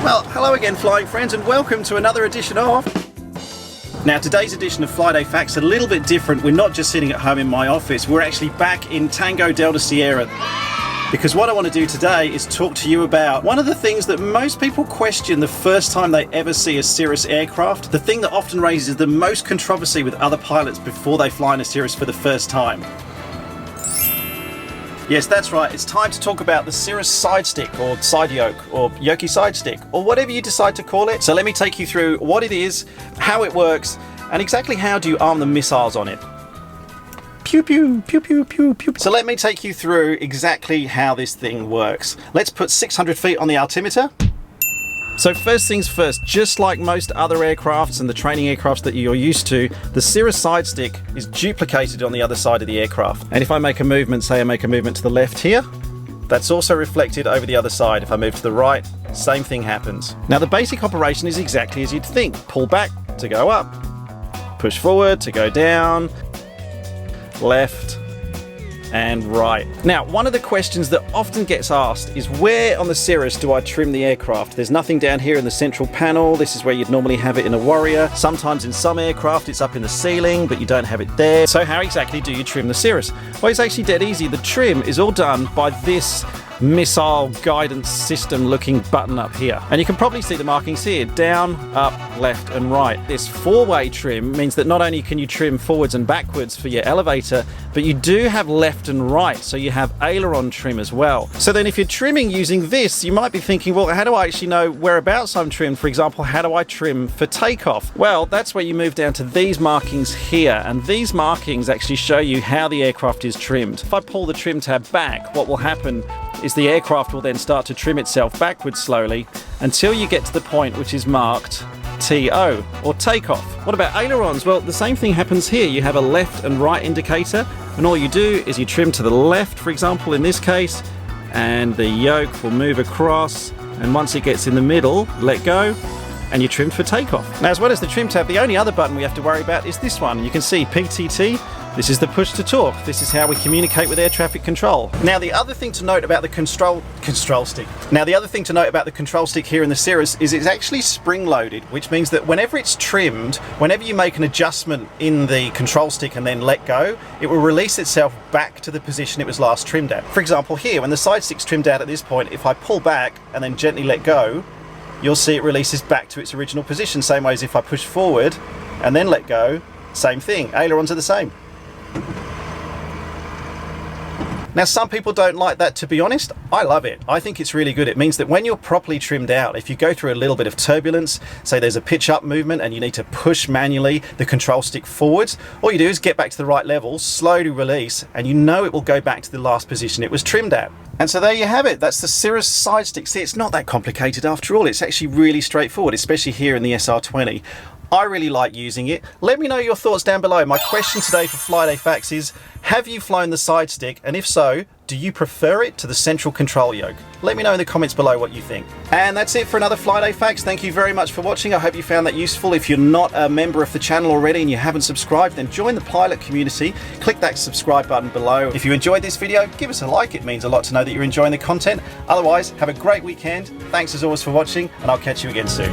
Well, hello again flying friends, and welcome to another edition of... Now today's edition of Fly Day Facts is a little bit different. We're not just sitting at home in my office, we're actually back in Tango Delta Sierra. Because what I want to do today is talk to you about one of the things that most people question the first time they ever see a Cirrus aircraft, the thing that often raises the most controversy with other pilots before they fly in a Cirrus for the first time. Yes, that's right, it's time to talk about the Cirrus side stick, or side yoke, or yokey side stick, or whatever you decide to call it. So let me take you through what it is, how it works, and exactly how do you arm the missiles on it. Pew pew, pew pew pew pew. So let me take you through exactly how this thing works. Let's put 600 feet on the altimeter. So first things first, just like most other aircrafts and the training aircrafts that you're used to, the Cirrus side stick is duplicated on the other side of the aircraft. And if I make a movement, say I make a movement to the left here, that's also reflected over the other side. If I move to the right, same thing happens. Now the basic operation is exactly as you'd think. Pull back to go up, push forward to go down, left and right. Now, one of the questions that often gets asked is, where on the Cirrus do I trim the aircraft? There's nothing down here in the central panel. This is where you'd normally have it in a Warrior. Sometimes in some aircraft it's up in the ceiling, but you don't have it there. So how exactly do you trim the Cirrus? Well, it's actually dead easy. The trim is all done by this missile guidance system looking button up here, and you can probably see the markings here: down, up, left and right. This four-way trim means that not only can you trim forwards and backwards for your elevator, but you do have left and right, so you have aileron trim as well. So then if you're trimming using this, you might be thinking, well, how do I actually know whereabouts I'm trimmed? For example, how do I trim for takeoff? Well, that's where you move down to these markings here, and these markings actually show you how the aircraft is trimmed. If I pull the trim tab back, what will happen is the aircraft will then start to trim itself backwards slowly until you get to the point which is marked TO, or takeoff. What about ailerons? Well, the same thing happens here. You have a left and right indicator, and all you do is you trim to the left, for example, in this case, and the yoke will move across, and once it gets in the middle, let go, and you trim for takeoff. Now, as well as the trim tab, the only other button we have to worry about is this one. You can see PTT. This is the push to talk. This is how we communicate with air traffic control. Now, the other thing to note about the control stick. Now, the other thing to note about the control stick here in the Cirrus is it's actually spring-loaded, which means that whenever it's trimmed, whenever you make an adjustment in the control stick and then let go, it will release itself back to the position it was last trimmed at. For example, here, when the side stick's trimmed out at this point, if I pull back and then gently let go, you'll see it releases back to its original position. Same way as if I push forward and then let go, same thing. Ailerons are the same. Now, some people don't like that, to be honest. I love it. I think it's really good. It means that when you're properly trimmed out, if you go through a little bit of turbulence, say there's a pitch up movement and you need to push manually the control stick forwards, all you do is get back to the right level, slowly release, and you know it will go back to the last position it was trimmed at. And so there you have it. That's the Cirrus side stick. See, it's not that complicated after all. It's actually really straightforward, especially here in the SR20. I really like using it. Let me know your thoughts down below. My question today for Fly Day Facts is, have you flown the side stick? And if so, do you prefer it to the central control yoke? Let me know in the comments below what you think. And that's it for another Fly Day Facts. Thank you very much for watching. I hope you found that useful. If you're not a member of the channel already and you haven't subscribed, then join the pilot community. Click that subscribe button below. If you enjoyed this video, give us a like. It means a lot to know that you're enjoying the content. Otherwise, have a great weekend. Thanks as always for watching, and I'll catch you again soon.